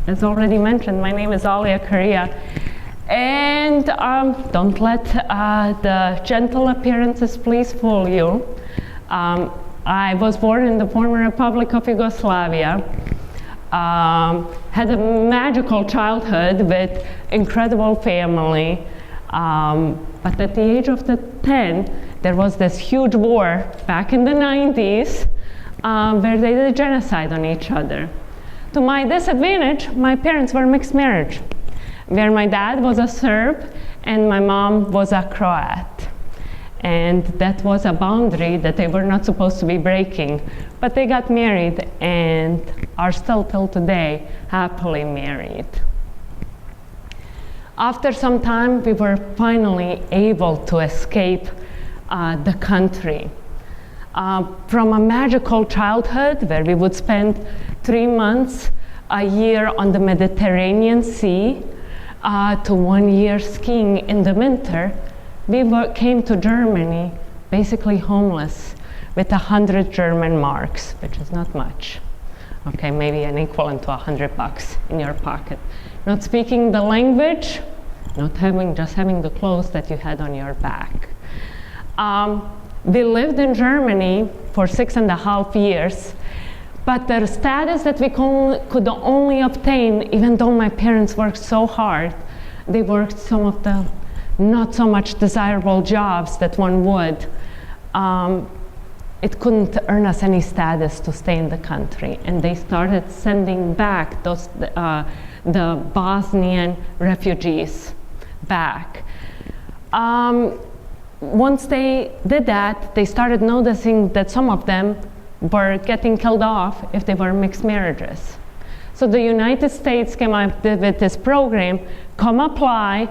as already mentioned, my name is Olja Correa. And don't let the gentle appearances please fool you. I was born in the former Republic of Yugoslavia. Had a magical childhood with incredible family. But at the age of 10, there was this huge war back in the 90s where they did genocide on each other. To my disadvantage, my parents were mixed marriage, where my dad was a Serb and my mom was a Croat. And that was a boundary that they were not supposed to be breaking. But they got married and are still till today happily married. After some time, we were finally able to escape the country. From a magical childhood where we would spend 3 months a year on the Mediterranean Sea to 1 year skiing in the winter, we came to Germany basically homeless with 100 German marks, which is not much. Okay, maybe an equivalent to $100 in your pocket. Not speaking the language, just having the clothes that you had on your back. We lived in Germany for 6.5 years, but the status that we could only obtain, even though my parents worked so hard, they worked some of the not so much desirable jobs that one would. It couldn't earn us any status to stay in the country, and they started sending back the Bosnian refugees back. Once they did that, they started noticing that some of them were getting killed off if they were mixed marriages. So the United States came up with this program, come apply,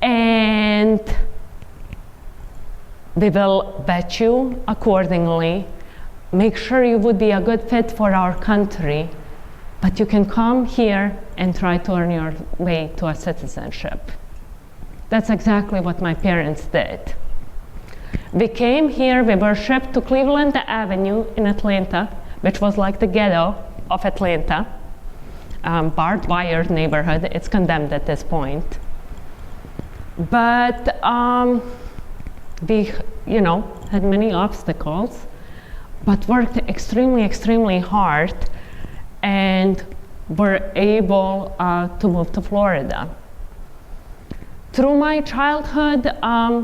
and we will vet you accordingly, make sure you would be a good fit for our country, but you can come here and try to earn your way to a citizenship. That's exactly what my parents did. We came here, we were shipped to Cleveland Avenue in Atlanta, which was like the ghetto of Atlanta, barbed wire neighborhood. It's condemned at this point. But we, had many obstacles, but worked extremely, extremely hard, and were able to move to Florida. Through my childhood,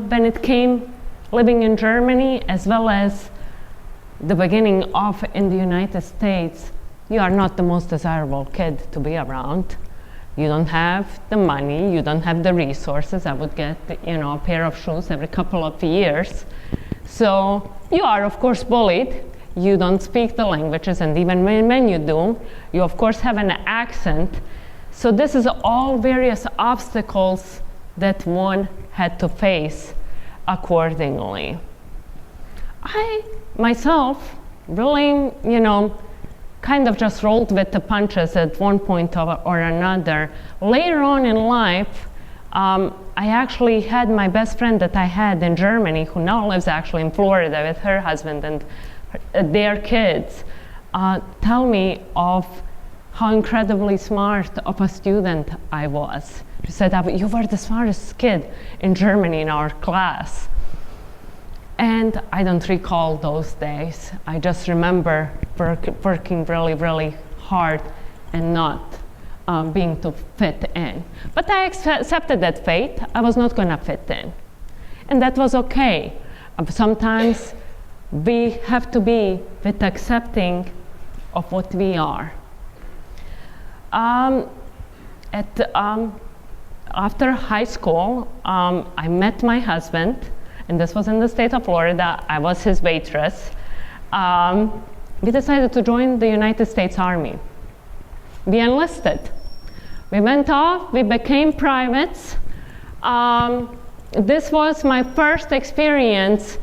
when it came living in Germany, as well as the beginning of in the United States, you are not the most desirable kid to be around. You don't have the money, you don't have the resources. I would get, a pair of shoes every couple of years. So you are, of course, bullied. You don't speak the languages, and even when you do, you, of course, have an accent. So this is all various obstacles that one had to face accordingly. I, myself, really, kind of just rolled with the punches at one point or another. Later on in life, I actually had my best friend that I had in Germany, who now lives actually in Florida with her husband and their kids, tell me of how incredibly smart of a student I was. She said, you were the smartest kid in Germany in our class. And I don't recall those days. I just remember working really, really hard and not being to fit in. But I accepted that fate. I was not going to fit in. And that was okay. Sometimes we have to be with accepting of what we are. After high school, I met my husband, and this was in the state of Florida. I was his waitress. We decided to join the United States Army. We enlisted. We went off, we became privates. This was my first experience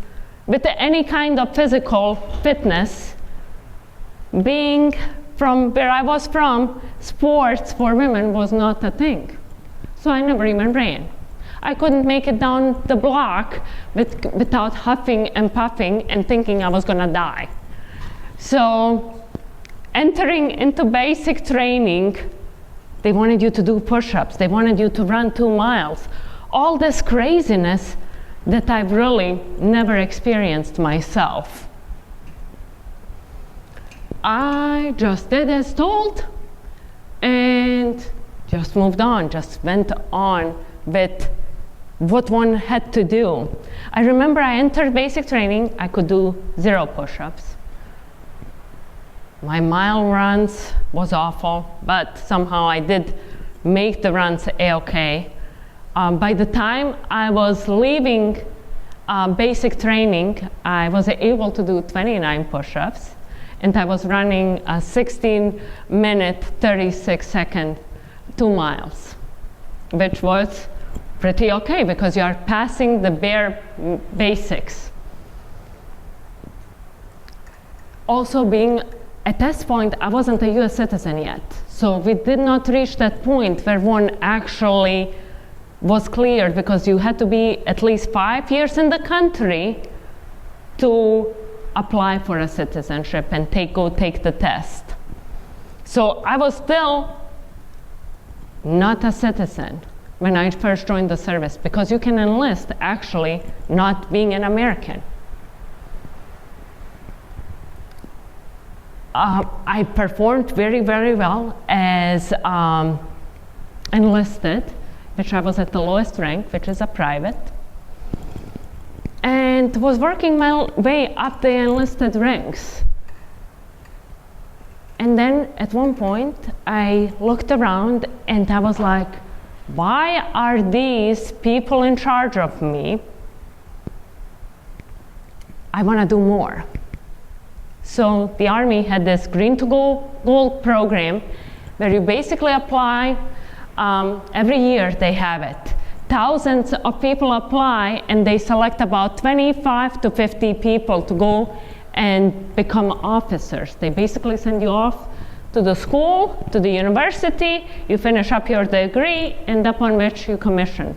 with any kind of physical fitness. Being from where I was from, sports for women was not a thing. So I never even ran. I couldn't make it down the block without huffing and puffing and thinking I was gonna die. So entering into basic training They wanted you to do push-ups. They wanted you to run 2 miles. All this craziness that I've really never experienced myself. I just did as told and just moved on, just went on with what one had to do. I remember I entered basic training, I could do 0 push-ups. My mile runs was awful, but somehow I did make the runs a-okay. By the time I was leaving basic training, I was able to do 29 push-ups, and I was running a 16-minute, 36-second 2 miles, which was pretty okay because you are passing the bare basics. Also, being at this point, I wasn't a US citizen yet, so we did not reach that point where one actually was cleared, because you had to be at least 5 years in the country to apply for a citizenship and go take the test. So I was still not a citizen when I first joined the service, because you can enlist actually not being an American. I performed very, very well as enlisted, which I was at the lowest rank, which is a private, and was working my way up the enlisted ranks. And then at one point, I looked around and I was like, why are these people in charge of me? I want to do more. So the Army had this Green to Gold program where you basically apply, every year they have it. Thousands of people apply and they select about 25 to 50 people to go and become officers. They basically send you off to the school, to the university, you finish up your degree, and upon which you commissioned.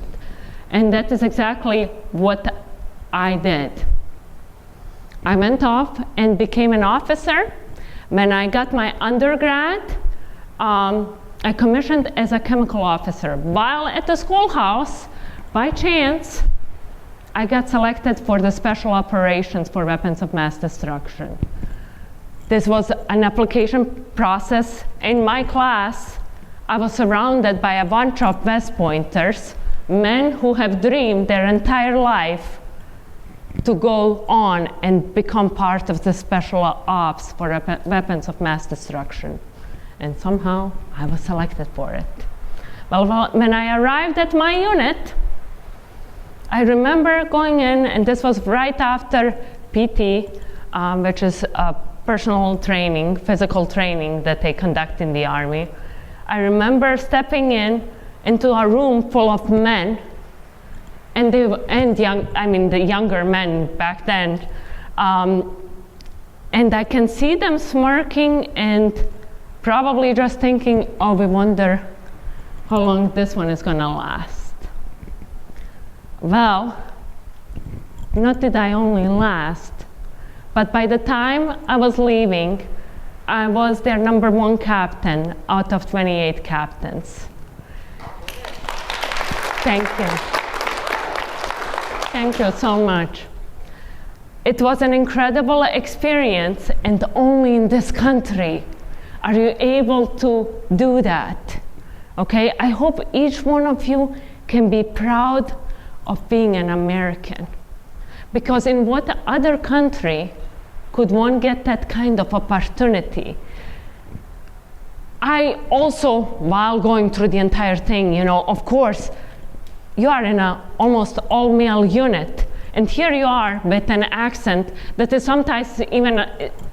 And that is exactly what I did. I went off and became an officer. When I got my undergrad, I commissioned as a chemical officer. While at the schoolhouse, by chance, I got selected for the special operations for weapons of mass destruction. This was an application process. In my class, I was surrounded by a bunch of West Pointers, men who have dreamed their entire life to go on and become part of the special ops for weapons of mass destruction. And somehow I was selected for it. Well, when I arrived at my unit, I remember going in, and this was right after PT, which is personal training, physical training that they conduct in the Army. I remember stepping into a room full of men, and the younger men back then, and I can see them smirking and probably just thinking, oh, we wonder how long this one is gonna last. Well, not did I only last, but by the time I was leaving, I was their #1 captain out of 28 captains. Thank you. Thank you so much. It was an incredible experience, and only in this country are you able to do that. Okay, I hope each one of you can be proud of being an American. Because in what other country could one get that kind of opportunity? I also, while going through the entire thing, of course, you are in an almost all-male unit, and here you are with an accent that is sometimes even,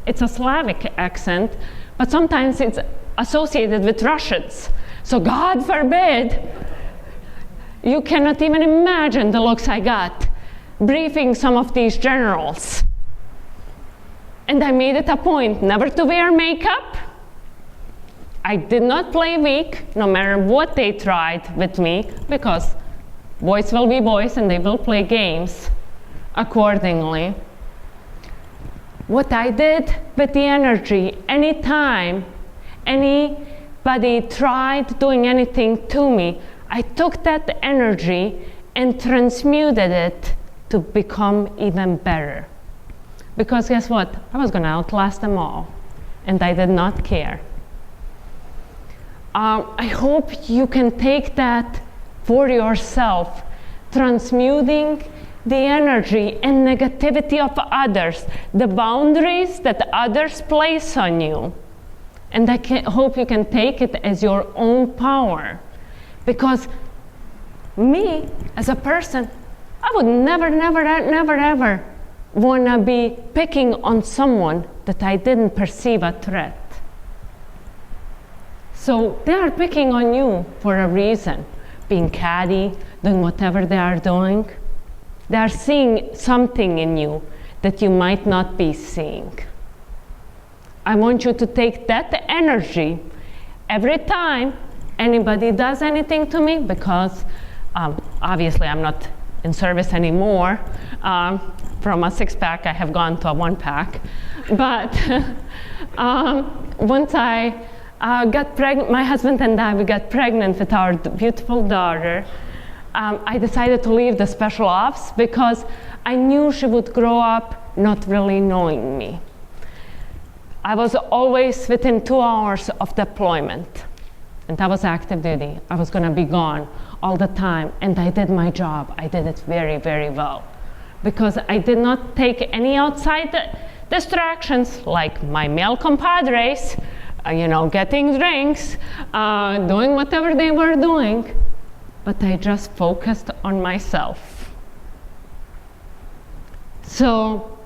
it's a Slavic accent, but sometimes it's associated with Russians. So God forbid, you cannot even imagine the looks I got briefing some of these generals. And I made it a point never to wear makeup. I did not play weak, no matter what they tried with me, because boys will be boys and they will play games accordingly. What I did with the energy, anytime any anybody tried doing anything to me, I took that energy and transmuted it to become even better. Because guess what? I was going to outlast them all, and I did not care. I hope you can take that for yourself, transmuting the energy and negativity of others, the boundaries that others place on you. And I hope you can take it as your own power. Because me, as a person, I would never, ever want to be picking on someone that I didn't perceive a threat. So they are picking on you for a reason, being catty, doing whatever they are doing. They are seeing something in you that you might not be seeing. I want you to take that energy every time anybody does anything to me, because obviously I'm not in service anymore. From a 6-pack, I have gone to a 1-pack. But once I got pregnant, my husband and I, we got pregnant with our beautiful daughter. I decided to leave the special ops because I knew she would grow up not really knowing me. I was always within 2 hours of deployment, and that was active duty. I was going to be gone all the time, and I did my job. I did it very, very well, because I did not take any outside distractions like my male compadres, getting drinks, doing whatever they were doing, but I just focused on myself. So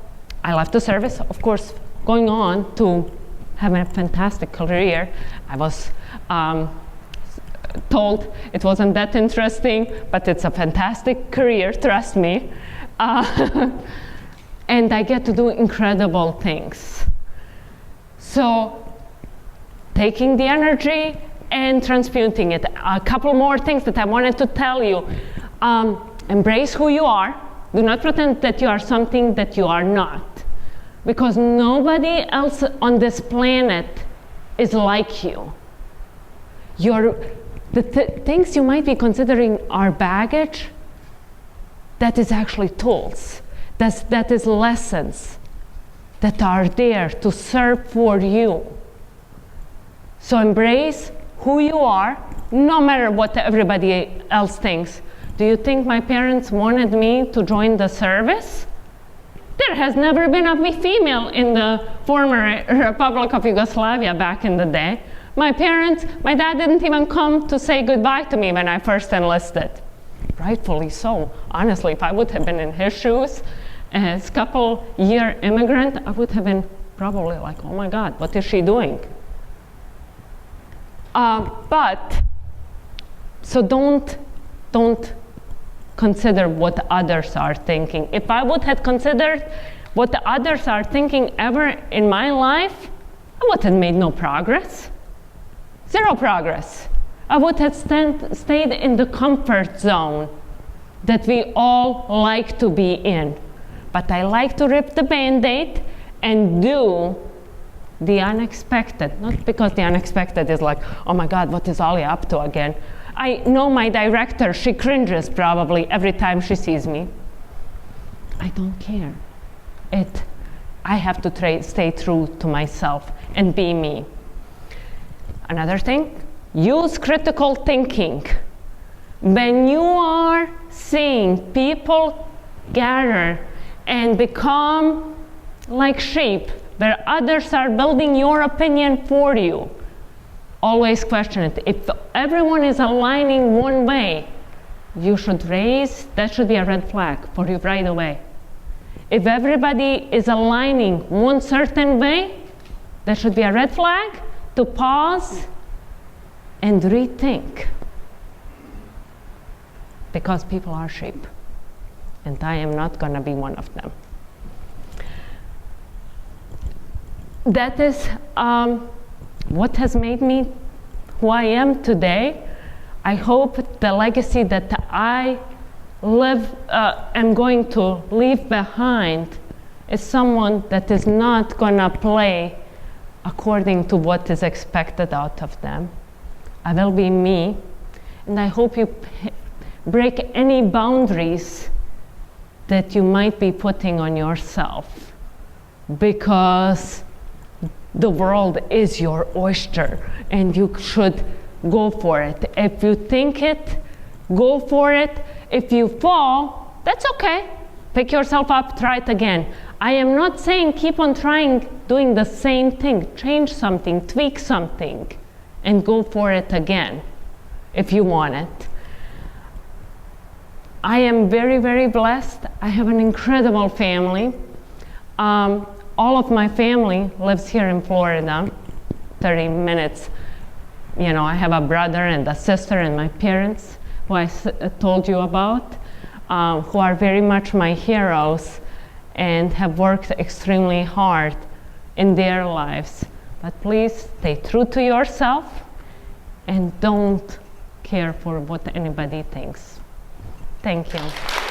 I left the service, of course, going on to have a fantastic career. I was told it wasn't that interesting, but it's a fantastic career, trust me. And I get to do incredible things. So taking the energy and transmuting it. A couple more things that I wanted to tell you. Embrace who you are. Do not pretend that you are something that you are not. Because nobody else on this planet is like you. The things you might be considering are baggage, that is actually tools. That is lessons that are there to serve for you. So embrace who you are, no matter what everybody else thinks. Do you think my parents wanted me to join the service? There has never been a female in the former Republic of Yugoslavia back in the day. My dad didn't even come to say goodbye to me when I first enlisted. Rightfully so. Honestly, if I would have been in his shoes as a couple-year immigrant, I would have been probably like, oh my God, what is she doing? So don't consider what others are thinking. If I would have considered what the others are thinking ever in my life, I would have made no progress. Zero progress. I would have stayed in the comfort zone that we all like to be in. But I like to rip the Band-Aid and do the unexpected. Not because the unexpected is like, oh my God, what is Olja up to again? I know my director, she cringes probably every time she sees me. I don't care. I have to stay true to myself and be me. Another thing, use critical thinking. When you are seeing people gather and become like sheep, where others are building your opinion for you, always question it. If everyone is aligning one way, that should be a red flag for you right away. If everybody is aligning one certain way, that should be a red flag to pause and rethink. Because people are sheep, and I am not going to be one of them. That is what has made me who I am today. I hope the legacy that I am going to leave behind is someone that is not going to play according to what is expected out of them, I will be me, and I hope you break any boundaries that you might be putting on yourself, because the world is your oyster and you should go for it. If you think it, go for it. If you fall, that's okay. Pick yourself up, try it again. I am not saying keep on trying, doing the same thing. Change something, tweak something, and go for it again if you want it. I am very, very blessed. I have an incredible family. All of my family lives here in Florida, 30 minutes. You know, I have a brother and a sister and my parents, who I told you about, who are very much my heroes and have worked extremely hard in their lives. But please stay true to yourself and don't care for what anybody thinks. Thank you.